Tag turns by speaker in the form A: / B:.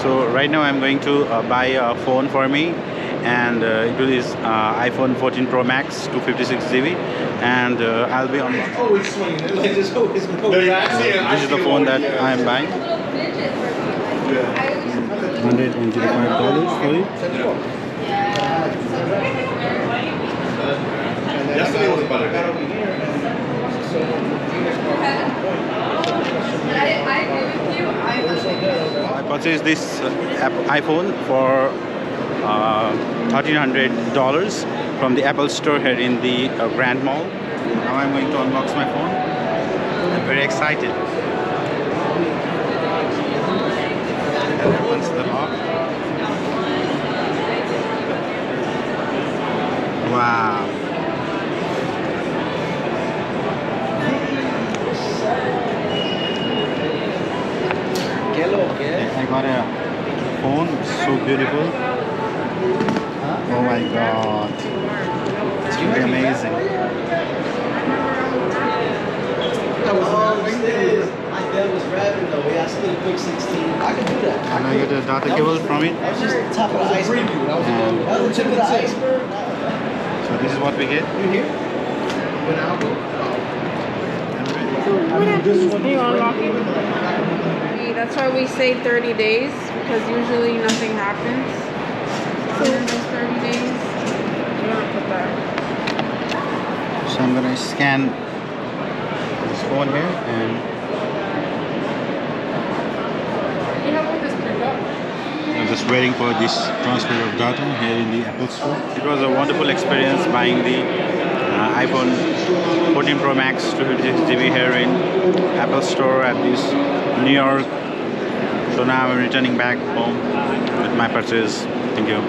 A: So right now I'm going to buy a phone for me, and it is iPhone 14 Pro Max 256 GB, and I'll be on.
B: Always swinging. Like there's always no.
A: This is the phone that I'm buying. $125 for it.
B: Yesterday was better.
A: I purchased this iPhone for $1,300 from the Apple Store here in the Grand Mall. Now I'm going to unbox my phone. I'm very excited. That opens the lock. Wow. I got a phone, so beautiful. Oh my god. It's really amazing.
C: My dad was rapping though. We asked me to pick 16. I can do that.
A: And I get a data cable from it.
C: That was just the top of the iceberg. That was the tip of the iceberg.
A: So this is what we get.
C: You here?
D: What happens when you unlock it? That's why we say 30 days, because usually nothing happens. So in those 30 days, you want to put that.
A: So I'm gonna scan this phone here, and I'm just waiting for this transfer of data here in the Apple Store. It was a wonderful experience buying the iPhone 14 Pro Max 256 GB here in Apple Store at this New York. So now I'm returning back home with my purchase. Thank you.